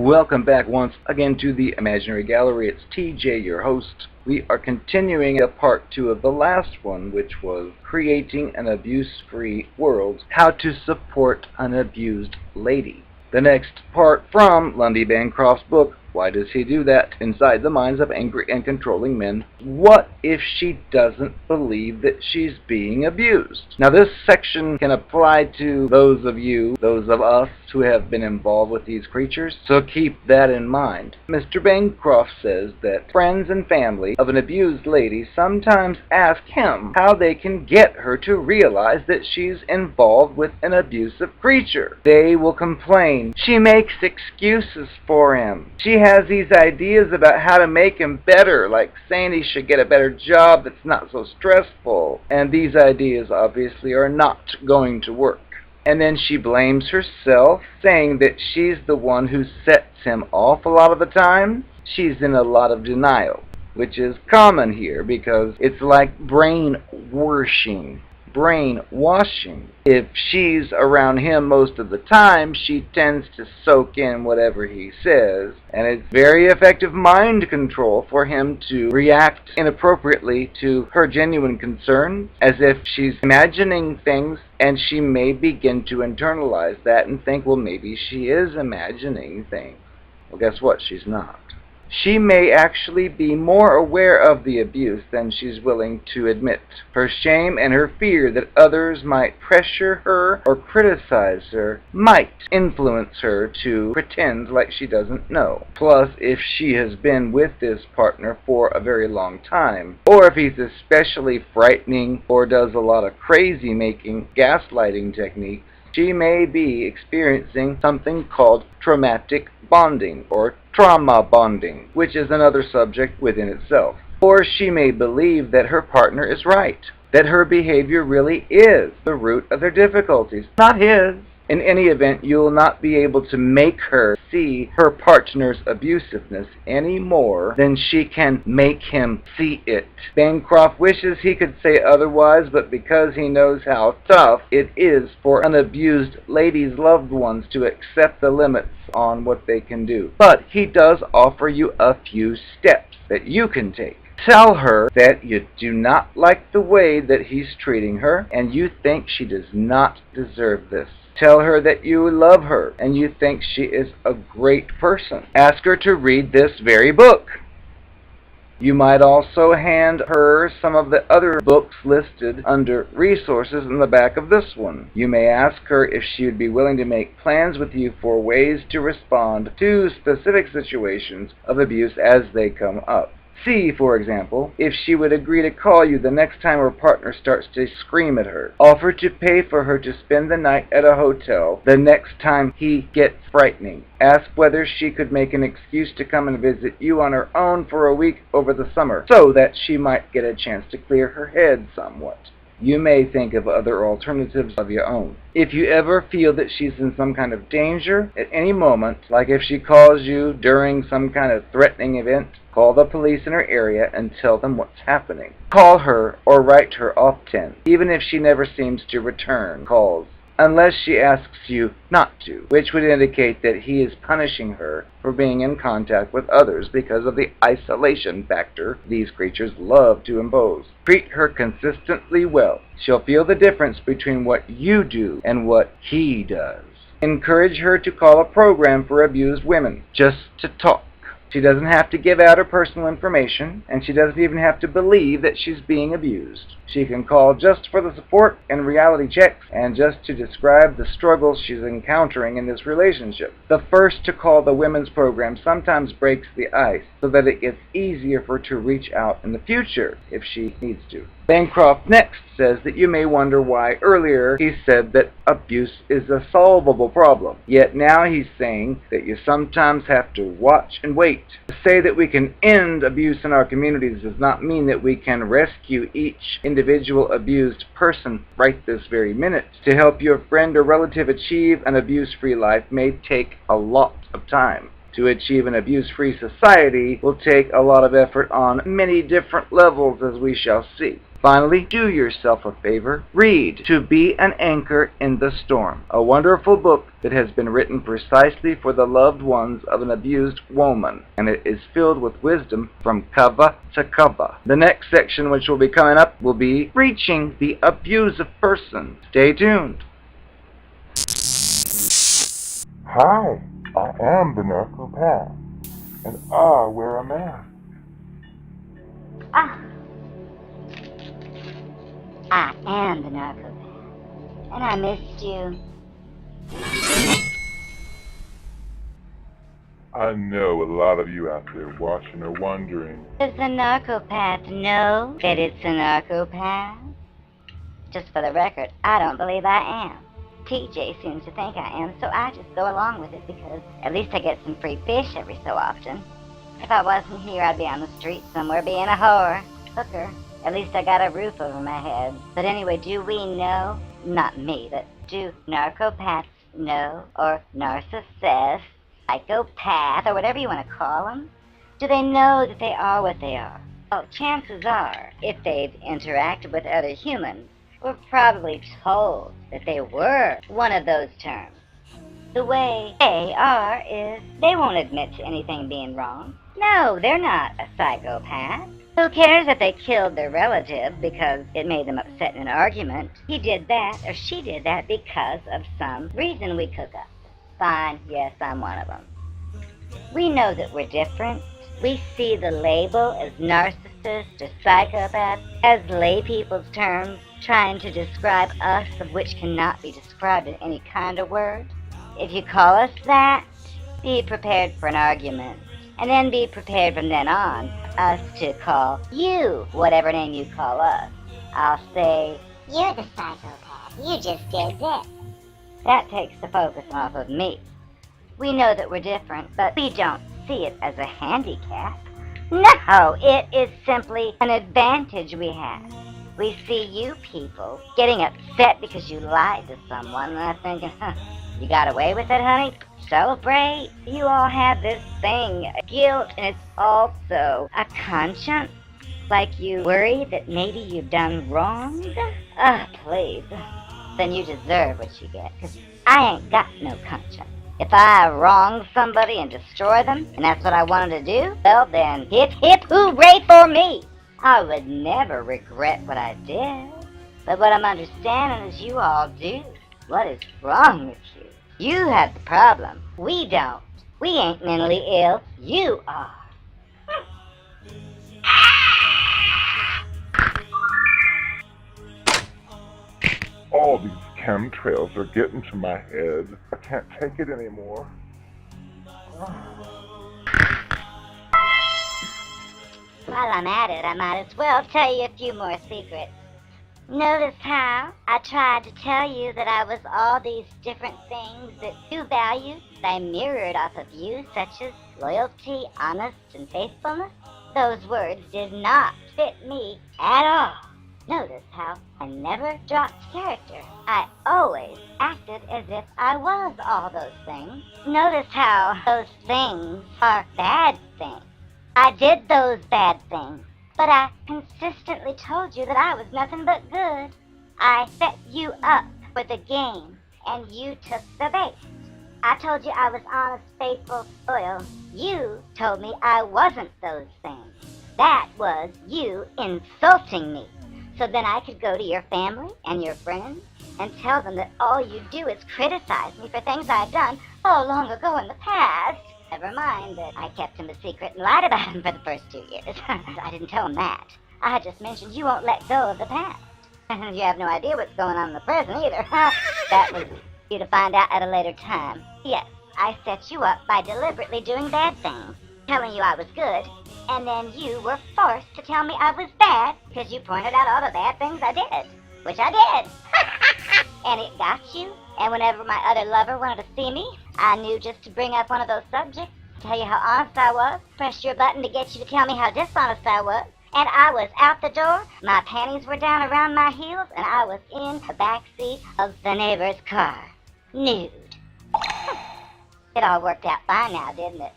Welcome back once again to the Imaginary Gallery. It's TJ, your host. We are continuing a part 2 of the last one, which was creating an abuse-free world, how to support an abused lady. The next part from Lundy Bancroft's book, Why Does He Do That? Inside the Minds of Angry and Controlling Men. What if she doesn't believe that she's being abused? Now this section can apply to those of us who have been involved with these creatures, so keep that in mind. Mr. Bancroft says that friends and family of an abused lady sometimes ask him how they can get her to realize that she's involved with an abusive creature. They will complain, she makes excuses for him. She has these ideas about how to make him better, like saying he should get a better job that's not so stressful. And these ideas obviously are not going to work. And then she blames herself, saying that she's the one who sets him off a lot of the time. She's in a lot of denial, which is common here because it's like brainwashing. If she's around him most of the time, she tends to soak in whatever he says, and it's very effective mind control for him to react inappropriately to her genuine concern, as if she's imagining things, and she may begin to internalize that and think, well, maybe she is imagining things. Well, guess what? She's not. She may actually be more aware of the abuse than she's willing to admit. Her shame and her fear that others might pressure her or criticize her might influence her to pretend like she doesn't know. Plus, if she has been with this partner for a very long time, or if he's especially frightening or does a lot of crazy-making gaslighting techniques, she may be experiencing something called traumatic bonding or trauma bonding, which is another subject within itself. Or she may believe that her partner is right, that her behavior really is the root of their difficulties, not his. In any event, you'll not be able to make her see her partner's abusiveness any more than she can make him see it. Bancroft wishes he could say otherwise, but because he knows how tough it is for an abused lady's loved ones to accept the limits on what they can do. But he does offer you a few steps that you can take. Tell her that you do not like the way that he's treating her, and you think she does not deserve this. Tell her that you love her and you think she is a great person. Ask her to read this very book. You might also hand her some of the other books listed under resources in the back of this one. You may ask her if she would be willing to make plans with you for ways to respond to specific situations of abuse as they come up. See, for example, if she would agree to call you the next time her partner starts to scream at her. Offer to pay for her to spend the night at a hotel the next time he gets frightening. Ask whether she could make an excuse to come and visit you on her own for a week over the summer, so that she might get a chance to clear her head somewhat. You may think of other alternatives of your own. If you ever feel that she's in some kind of danger at any moment, like if she calls you during some kind of threatening event, call the police in her area and tell them what's happening. Call her or write her often, even if she never seems to return calls, unless she asks you not to, which would indicate that he is punishing her for being in contact with others because of the isolation factor these creatures love to impose. Treat her consistently well. She'll feel the difference between what you do and what he does. Encourage her to call a program for abused women, just to talk. She doesn't have to give out her personal information, and she doesn't even have to believe that she's being abused. She can call just for the support and reality checks, and just to describe the struggles she's encountering in this relationship. The first to call the women's program sometimes breaks the ice, so that it gets easier for her to reach out in the future if she needs to. Bancroft next says that you may wonder why earlier he said that abuse is a solvable problem, yet now he's saying that you sometimes have to watch and wait. To say that we can end abuse in our communities does not mean that we can rescue each individual abused person right this very minute. To help your friend or relative achieve an abuse-free life may take a lot of time. To achieve an abuse-free society will take a lot of effort on many different levels, as we shall see. Finally, do yourself a favor. Read To Be an Anchor in the Storm, a wonderful book that has been written precisely for the loved ones of an abused woman, and it is filled with wisdom from cover to cover. The next section, which will be coming up, will be Reaching the Abusive Person. Stay tuned. Hi, I am the Narcopath, and I wear a mask. I am the Narcopath, and I missed you. I know a lot of you out there watching are wondering, Does the Narcopath know that it's a Narcopath? Just for the record, I don't believe I am. TJ seems to think I am, so I just go along with it because at least I get some free fish every so often. If I wasn't here, I'd be on the street somewhere being a whore, hooker. At least I got a roof over my head. But anyway, do we know? Not me, but do Narcopaths know? Or narcissists, psychopath, or whatever you want to call them? Do they know that they are what they are? Well, chances are, if they've interacted with other humans, were probably told that they were one of those terms. The way they are is they won't admit to anything being wrong. No, they're not a psychopath. Who cares if they killed their relative because it made them upset in an argument? He did that or she did that because of some reason we cook up. Fine, yes, I'm one of them. We know that we're different. We see the label as narcissist or psychopath as lay people's terms, trying to describe us, of which cannot be described in any kind of word. If you call us that, be prepared for an argument. And then be prepared from then on us to call you whatever name you call us. I'll say, You're the psychopath. You just did this. that takes the focus off of me. We know that we're different, but we don't see it as a handicap. No, it is simply an advantage we have. We see you people getting upset because you lied to someone, and I'm thinking, you got away with it, honey? Celebrate. You all have this thing, guilt, and it's also a conscience. Like you worry that maybe you've done wrong? Please. Then you deserve what you get, because I ain't got no conscience. If I wrong somebody and destroy them, and that's what I wanted to do, well then, hip hip hooray for me! I would never regret what I did. But what I'm understanding is you all do. What is wrong with you? You have the problem. We don't. We ain't mentally ill. You are. all these chemtrails are getting to my head. I can't take it anymore. While I'm at it, I might as well tell you a few more secrets. Notice how I tried to tell you that I was all these different things that you valued, that I mirrored off of you, such as loyalty, honest, and faithfulness? Those words did not fit me at all. Notice how I never dropped character. I always acted as if I was all those things. Notice how those things are bad things. I did those bad things, but I consistently told you that I was nothing but good. I set you up for the game, and you took the bait. I told you I was honest, faithful, loyal. You told me I wasn't those things. That was you insulting me. So then I could go to your family and your friends and tell them that all you do is criticize me for things I've done long ago in the past. Never mind that I kept him a secret and lied about him for the first 2 years. I didn't tell him that. I just mentioned you won't let go of the past. You have no idea what's going on in the present either. That was you to find out at a later time. Yes, I set you up by deliberately doing bad things, telling you I was good, and then you were forced to tell me I was bad because you pointed out all the bad things I did, which I did. And it got you. And whenever my other lover wanted to see me, I knew just to bring up one of those subjects, tell you how honest I was, press your button to get you to tell me how dishonest I was, and I was out the door, my panties were down around my heels, and I was in the back seat of the neighbor's car, nude. It all worked out fine now, didn't it?